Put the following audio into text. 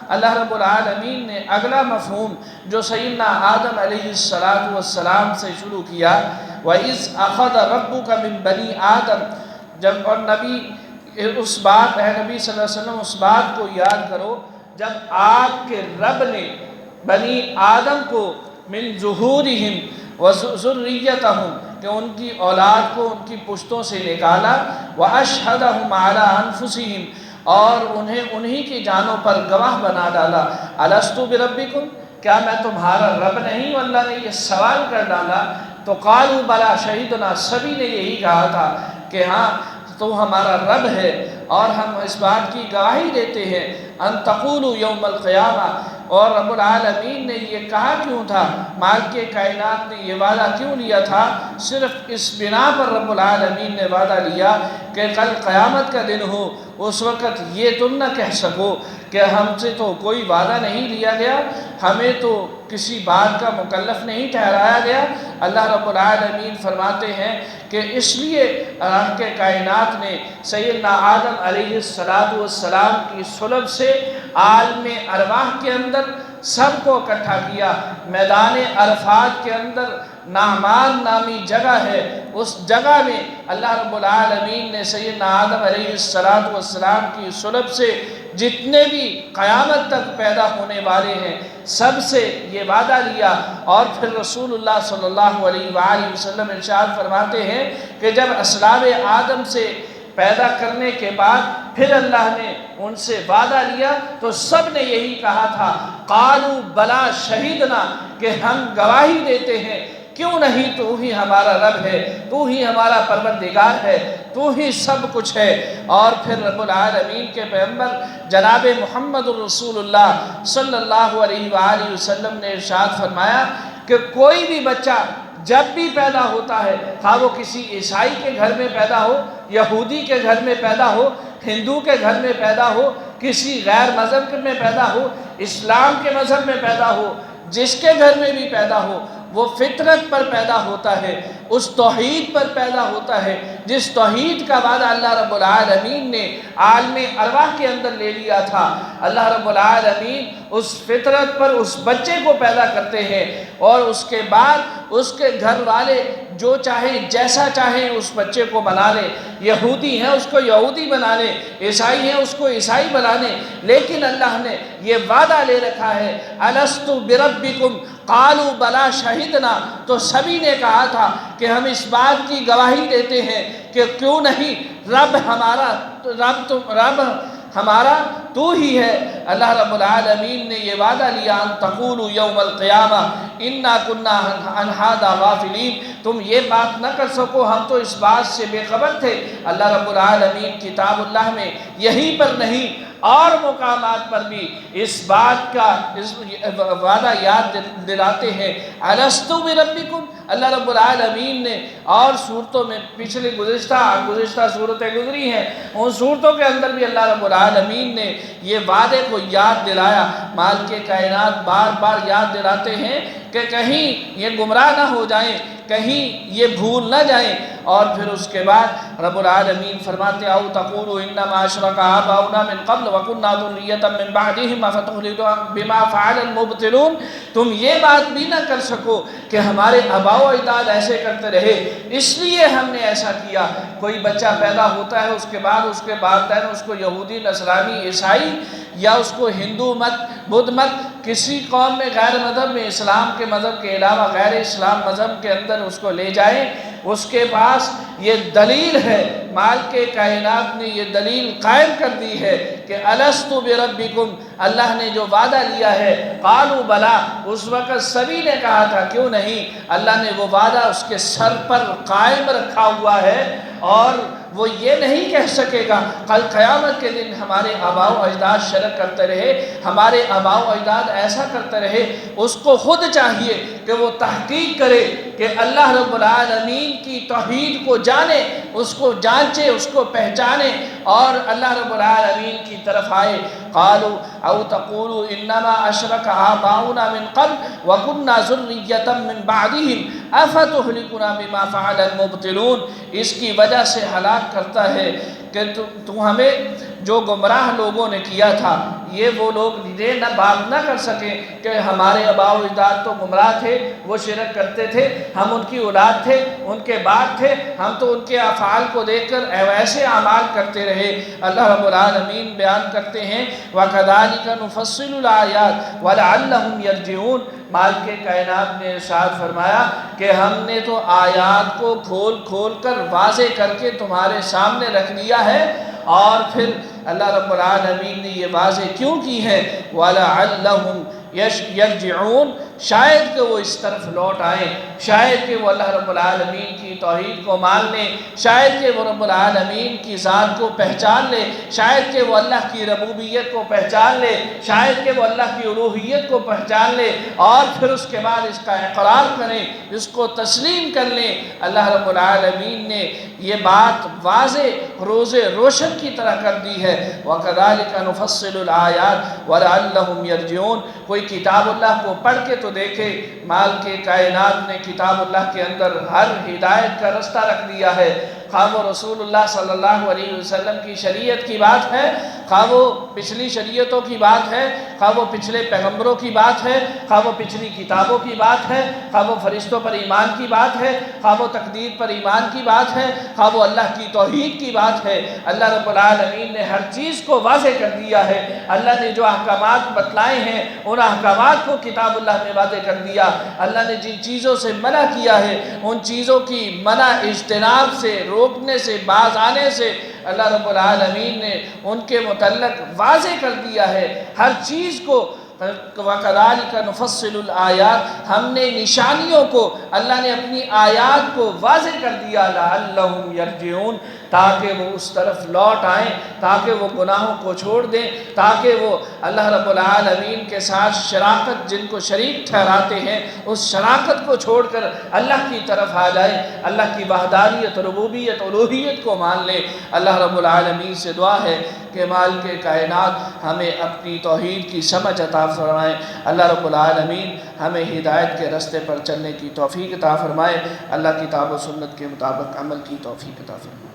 اللہ رب العالمین نے اگلا مفہوم جو سیدنا آدم علیہ السلام سے شروع کیا، وَإِذْ أَخَذَ رَبُّكَ مِن بَنِي آدم، جب اور نبی اس بات اے نبی صلی اللہ علیہ وسلم اس بات کو یاد کرو جب آپ کے رب نے بنی آدم کو من ظہورہم وذریتہم کہ ان کی اولاد کو ان کی پشتوں سے نکالا، وَأَشْهَدَهُمْ عَلَىٰ أَنفُسِهِمْ اور انہیں انہی کی جانوں پر گواہ بنا ڈالا، أَلَسْتُ بِرَبِّكُمْ کیا میں تمہارا رب نہیں؟ اللہ نے یہ سوال کر ڈالا تو قالوا بلا شہیدنا، سبھی نے یہی کہا تھا کہ ہاں تو ہمارا رب ہے اور ہم اس بات کی گواہی دیتے ہیں ان تقولوا یوم القیامہ۔ اور رب العالمین نے یہ کہا کیوں تھا، مالک کائنات نے یہ وعدہ کیوں لیا تھا؟ صرف اس بنا پر رب العالمین نے وعدہ لیا کہ کل قیامت کا دن ہو، اس وقت یہ تم نہ کہہ سکو کہ ہم سے تو کوئی وعدہ نہیں لیا گیا، ہمیں تو کسی بات کا مکلف نہیں ٹھہرایا گیا۔ اللہ رب العالمین فرماتے ہیں کہ اس لیے اللہ کے کائنات نے سیدنا آدم علیہ السلام کی صلب سے عالم ارواح کے اندر سب کو اکٹھا کیا۔ میدان عرفات کے اندر نعمان نامی جگہ ہے، اس جگہ میں اللہ رب العالمین نے سیدنا آدم علیہ السلام کی صلب سے جتنے بھی قیامت تک پیدا ہونے والے ہیں سب سے یہ وعدہ لیا۔ اور پھر رسول اللہ صلی اللہ علیہ وآلہ وسلم ارشاد فرماتے ہیں کہ جب اسلاف آدم سے پیدا کرنے کے بعد پھر اللہ نے ان سے وعدہ لیا تو سب نے یہی کہا تھا قالوا بلا شہیدنا کہ ہم گواہی دیتے ہیں، کیوں نہیں، تو ہی ہمارا رب ہے، تو ہی ہمارا پروردگار ہے، تو ہی سب کچھ ہے۔ اور پھر رب العالمین کے پیغمبر جناب محمد الرسول اللہ صلی اللہ علیہ وآلہ وسلم نے ارشاد فرمایا کہ کوئی بھی بچہ جب بھی پیدا ہوتا ہے، خواہ وہ کسی عیسائی کے گھر میں پیدا ہو، یہودی کے گھر میں پیدا ہو، ہندو کے گھر میں پیدا ہو، کسی غیر مذہب میں پیدا ہو، اسلام کے مذہب میں پیدا ہو، جس کے گھر میں بھی پیدا ہو، وہ فطرت پر پیدا ہوتا ہے، اس توحید پر پیدا ہوتا ہے جس توحید کا وعدہ اللہ رب العالمین نے عالم ارواح کے اندر لے لیا تھا۔ اللہ رب العالمین اس فطرت پر اس بچے کو پیدا کرتے ہیں اور اس کے بعد اس کے گھر والے جو چاہیں جیسا چاہیں اس بچے کو بنا لیں، یہودی ہیں اس کو یہودی بنا لیں، عیسائی ہیں اس کو عیسائی بنا لیں، لیکن اللہ نے یہ وعدہ لے رکھا ہے الست بربکم قالوا بلا شہیدنا، تو سبھی نے کہا تھا کہ ہم اس بات کی گواہی دیتے ہیں کہ کیوں نہیں، رب ہمارا تو ہی ہے۔ اللہ رب العالمین نے یہ وعدہ لیا ان تقولوا یوم القیامہ انا کنا عن ھذا غافلین، تم یہ بات نہ کر سکو ہم تو اس بات سے بے خبر تھے۔ اللہ رب العالمین کتاب اللہ میں یہیں پر نہیں اور مقامات پر بھی اس بات کا وعدہ یاد دلاتے ہیں الست بربکم۔ اللہ رب العالمین نے اور صورتوں میں پچھلے گزشتہ صورتیں گزری ہیں، ان صورتوں کے اندر بھی اللہ رب العالمین نے یہ وعدے کو یاد دلایا۔ مالک کائنات بار بار یاد دلاتے ہیں کہ کہیں یہ گمراہ نہ ہو جائیں، کہیں یہ بھول نہ جائیں۔ اور پھر اس کے بعد رب العالمین فرماتے او تقولوا انما اشرک آباؤنا من قبل وکنا ذریۃ من بعدہم فتہلکوا بما فعل المبطلون، تم یہ بات بھی نہ کر سکو کہ ہمارے آباء و اجداد ایسے کرتے رہے اس لیے ہم نے ایسا کیا۔ کوئی بچہ پیدا ہوتا ہے اس کے بعد اس کے والدین اس کو یہودی، نصرانی، عیسائی یا اس کو ہندو مت، بدھ مت، کسی قوم میں غیر مذہب میں اسلام کے مذہب کے علاوہ غیر اسلام مذہب کے اندر اس کو لے جائیں، اس کے پاس یہ دلیل ہے، مالک کائنات نے یہ دلیل قائم کر دی ہے کہ الست بربکم، اللہ نے جو وعدہ لیا ہے قالوا بلا، اس وقت سبھی نے کہا تھا کیوں نہیں، اللہ نے وہ وعدہ اس کے سر پر قائم رکھا ہوا ہے اور وہ یہ نہیں کہہ سکے گا کل قیامت کے دن ہمارے آباء و اجداد شرک کرتے رہے، ہمارے آباء و اجداد ایسا کرتے رہے۔ اس کو خود چاہیے کہ وہ تحقیق کرے کہ اللہ رب العالمین کی توحید کو جانے، اس کو جانچے، اس کو پہچانے اور اللہ رب العالمین کی طرف آئے۔ قالوا او تقولوا انما اشرک آباؤنا من قبل وکنا ذریۃ من بعدہم افتہلکنا بما فعل المبطلون، اس کی وجہ سے ہلاک کرتا ہے کہ تو ہمیں جو گمراہ لوگوں نے کیا تھا یہ وہ لوگ یہ نہ بات نہ کر سکیں کہ ہمارے آباء و اجداد تو گمراہ تھے، وہ شرک کرتے تھے، ہم ان کی اولاد تھے، ان کے بعد تھے، ہم تو ان کے افعال کو دیکھ کر ویسے اعمال کرتے رہے۔ اللہ رب العالمین بیان کرتے ہیں وَكَذَلِكَ نُفَصِّلُ الْآيَاتِ وَلَعَلَّهُمْ يَرْجِعُونَ۔ مالک کائنات نے ارشاد فرمایا کہ ہم نے تو آیات کو کھول کھول کر واضح کر کے تمہارے سامنے رکھ دیا ہے، اور پھر اللہ رب العالمین نے یہ واضح کیوں کی ہے وَلَعَلَّهُمْ يَرْجِعُونَ، شاید کہ وہ اس طرف لوٹ آئیں، شاید کہ وہ اللہ رب العالمین کی توحید کو مان لیں، شاید کہ وہ رب العالمین کی ذات کو پہچان لے، شاید کہ وہ اللہ کی ربوبیت کو پہچان لے، شاید کہ وہ اللہ کی الوہیت کو پہچان لے، اور پھر اس کے بعد اس کا اقرار کریں، اس کو تسلیم کر لیں۔ اللہ رب العالمین نے یہ بات واضح روز روشن کی طرح کر دی ہے وَكَذَلِكَ نُفَصِّلُ الْآيَاتِ وَلَعَلَّهُمْ يَرْجِعُونَ۔ کوئی کتاب اللہ کو پڑھ کے تو دیکھے، مالک کائنات نے کتاب اللہ کے اندر ہر ہدایت کا رستہ رکھ دیا ہے، خواہ وہ رسول اللہ صلی اللہ علیہ وسلم کی شریعت کی بات ہے، خواہ وہ پچھلی شریعتوں کی بات ہے، خواہ وہ پچھلے پیغمبروں کی بات ہے، خواہ وہ پچھلی کتابوں کی بات ہے، خواہ وہ فرشتوں پر ایمان کی بات ہے، خواہ وہ تقدیر پر ایمان کی بات ہے، خواہ وہ اللہ کی توحید کی بات ہے۔ اللہ رب العالمین نے ہر چیز کو واضح کر دیا ہے۔ اللہ نے جو احکامات بتلائے ہیں ان احکامات کو کتاب اللہ میں واضح کر دیا۔ اللہ نے جن چیزوں سے منع کیا ہے ان چیزوں کی منع اجتناب سے، روکنے سے، باز آنے سے اللہ رب العالمین نے ان کے متعلق واضح کر دیا ہے۔ ہر چیز کو وَكَذَلِكَ نُفَصِّلُ الْآيَاتِ، ہم نے نشانیوں کو، اللہ نے اپنی آیات کو واضح کر دیا لَعَلَّهُمْ يَرْجِعُونَ، تاکہ وہ اس طرف لوٹ آئیں، تاکہ وہ گناہوں کو چھوڑ دیں، تاکہ وہ اللہ رب العالمین کے ساتھ شراکت جن کو شریک ٹھہراتے ہیں اس شراکت کو چھوڑ کر اللہ کی طرف آ جائیں، اللہ کی وحدانیت، ربوبیت، الوہیت کو مان لیں۔ اللہ رب العالمین سے دعا ہے کہ مالک کائنات ہمیں اپنی توحید کی سمجھ عطا فرمائے۔ اللہ رب العالمین ہمیں ہدایت کے رستے پر چلنے کی توفیق عطا فرمائے۔ اللہ کتاب و سنت کے مطابق عمل کی توفیق عطا فرمائے۔